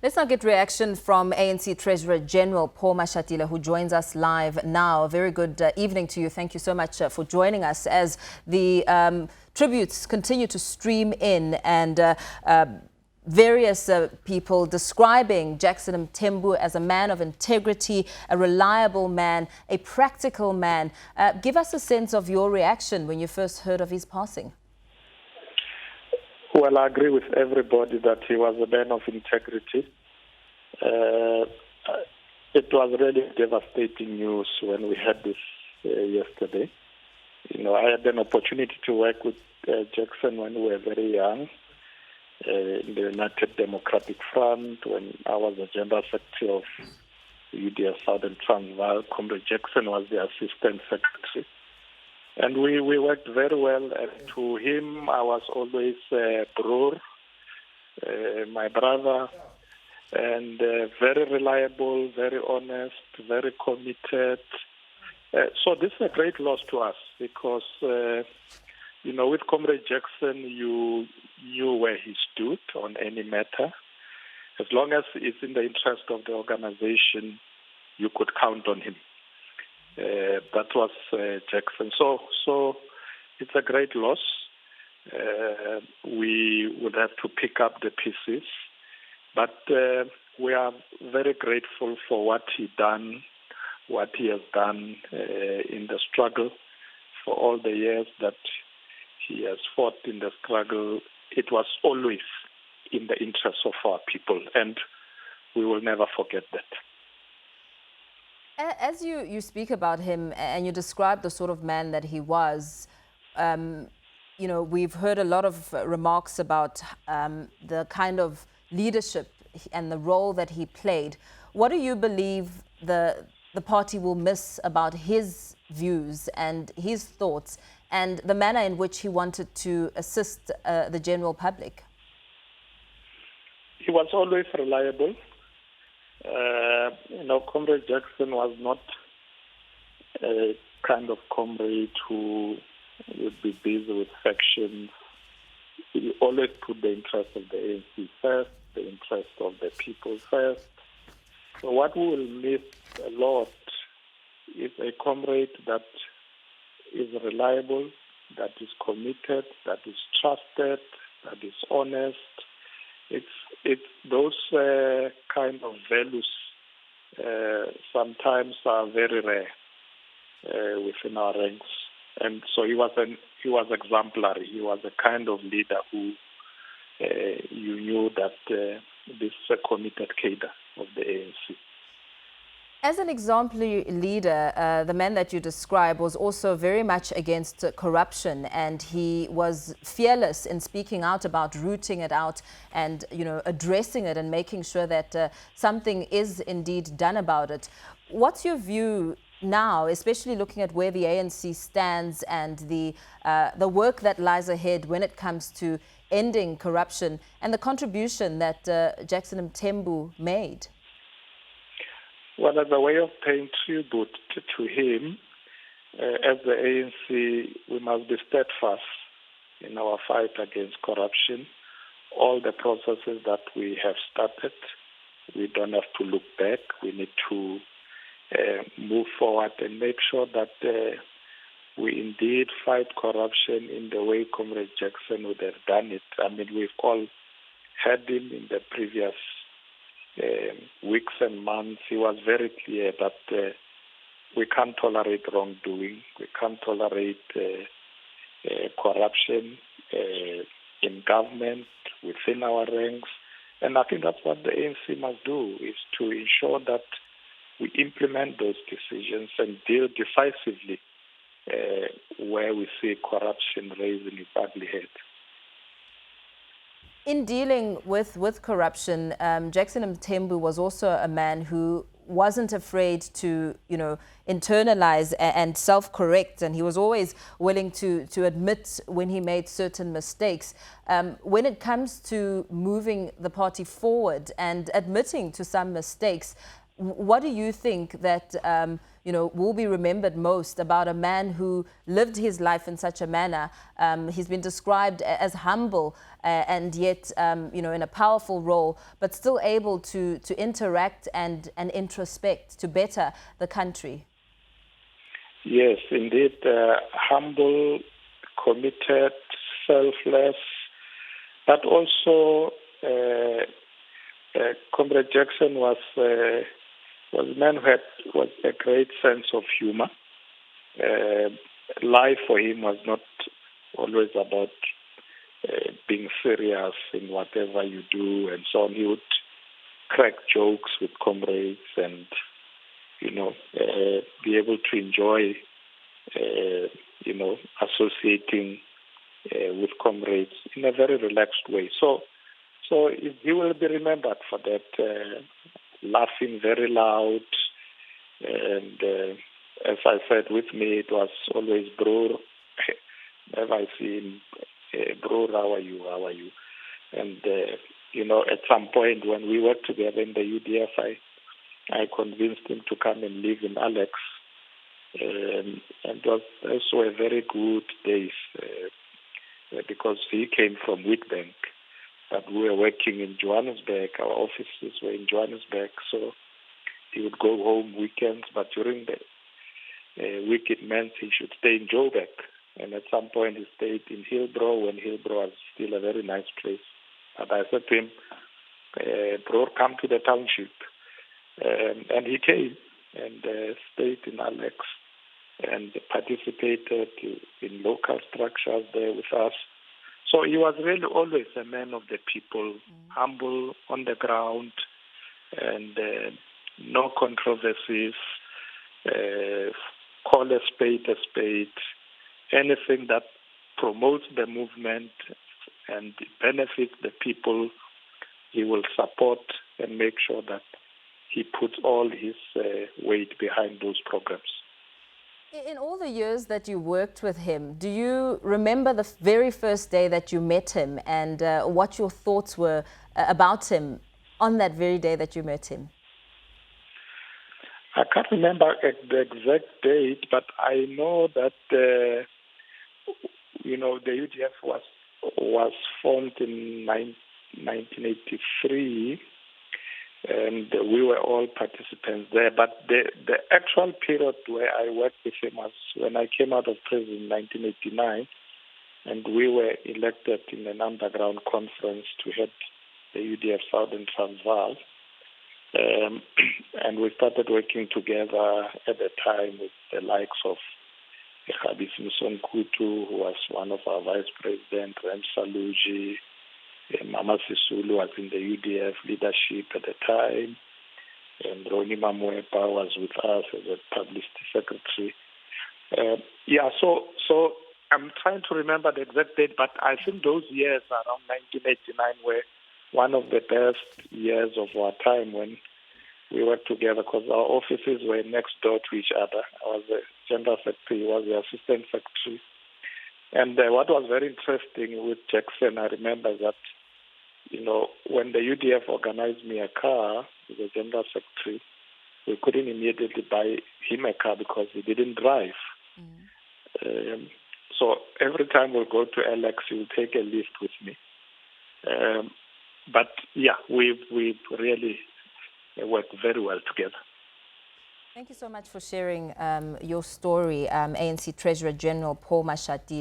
Let's now get reaction from ANC Treasurer-General Paul Mashatile, who joins us live now. A very good evening to you. Thank you so much for joining us as the tributes continue to stream in and various people describing Jackson Mthembu as a man of integrity, a reliable man, a practical man. Give us a sense of your reaction when you first heard of his passing. Well, I agree with everybody that he was a man of integrity. It was really devastating news when we had this yesterday. You know, I had an opportunity to work with Jackson when we were very young in the United Democratic Front, when I was the General Secretary of UDS Southern Transvaal. Comrade Jackson was the Assistant Secretary. And we worked very well, and to him I was always brother, my brother, and very reliable, very honest, very committed. So this is a great loss to us because, you know, with Comrade Jackson, you knew where he stood on any matter. As long as it's in the interest of the organization, you could count on him. That was Jackson. So it's a great loss. We would have to pick up the pieces, but we are very grateful for what he has done in the struggle, for all the years that he has fought in the struggle. It was always in the interest of our people, and we will never forget that. As you speak about him and you describe the sort of man that he was, you know, we've heard a lot of remarks about the kind of leadership and the role that he played. What do you believe the party will miss about his views and his thoughts and the manner in which he wanted to assist the general public? He was always reliable. You know, Comrade Jackson was not a kind of comrade who would be busy with factions. He always put the interest of the ANC first, the interest of the people first. So what we will miss a lot is a comrade that is reliable, that is committed, that is trusted, that is honest. It's those kind of values sometimes are very rare within our ranks, and so he was exemplary. He was a kind of leader who you knew that this is a committed cadre of the ANC. As an exemplary leader, the man that you describe was also very much against corruption, and he was fearless in speaking out about rooting it out and, you know, addressing it and making sure that something is indeed done about it. What's your view now, especially looking at where the ANC stands and the work that lies ahead when it comes to ending corruption and the contribution that Jackson Mthembu made? Well, as a way of paying tribute to him, as the ANC, we must be steadfast in our fight against corruption. All the processes that we have started, we don't have to look back. We need to move forward and make sure that we indeed fight corruption in the way Comrade Jackson would have done it. I mean, we've all heard him in the previous weeks and months. He was very clear that we can't tolerate wrongdoing. We can't tolerate corruption in government, within our ranks. And I think that's what the ANC must do, is to ensure that we implement those decisions and deal decisively where we see corruption raising its ugly head. In dealing with corruption, Jackson Mthembu was also a man who wasn't afraid to, you know, internalize and self-correct, and he was always willing to admit when he made certain mistakes. When it comes to moving the party forward and admitting to some mistakes, what do you think that will be remembered most about a man who lived his life in such a manner? He's been described as humble and yet, in a powerful role, but still able to interact and introspect to better the country. Yes, indeed. Humble, committed, selfless, but also Comrade Jackson was a man who was a great sense of humor. Life for him was not always about being serious in whatever you do and so on. He would crack jokes with comrades and, be able to enjoy, associating with comrades in a very relaxed way. So he will be remembered for that, laughing very loud. And as I said, with me, it was always, bro. Whenever I see him, bro, how are you? How are you? And, at some point when we worked together in the UDF, I convinced him to come and live in Alex. And it was also a very good days because he came from Witbank, but we were working in Johannesburg. Our offices were in Johannesburg, so he would go home weekends, but during the week it meant he should stay in Joburg. And at some point he stayed in Hillbrow, when Hillbrow was still a very nice place. But I said to him, bro, come to the township. And he came and stayed in Alex and participated in local structures there with us. So he was really always a man of the people, humble on the ground, and no controversies, call a spade a spade. Anything that promotes the movement and benefits the people, he will support and make sure that he puts all his weight behind those programs. In all the years that you worked with him, do you remember the very first day that you met him and what your thoughts were about him on that very day that you met him? I can't remember the exact date, but I know that the UDF was formed in 1983, and we were all participants there. But the actual period where I worked with him was when I came out of prison in 1989, and we were elected in an underground conference to head the UDF Southern Transvaal. And we started working together at the time with the likes of Khabisi Msonkutu, who was one of our vice presidents, Rem Saluji, Mama Sisulu was in the UDF leadership at the time, and Ronnie Mamwepa was with us as a publicity secretary. So I'm trying to remember the exact date, but I think those years around 1989 were one of the best years of our time when we worked together because our offices were next door to each other. I was the general secretary, he was the assistant secretary. And what was very interesting with Jackson, I remember that, when the UDF organized me a car, the general secretary, we couldn't immediately buy him a car because he didn't drive. So every time we'll go to Alex, he will take a lift with me. But yeah, we've really worked very well together. Thank you so much for sharing your story, ANC Treasurer-General Paul Mashatile.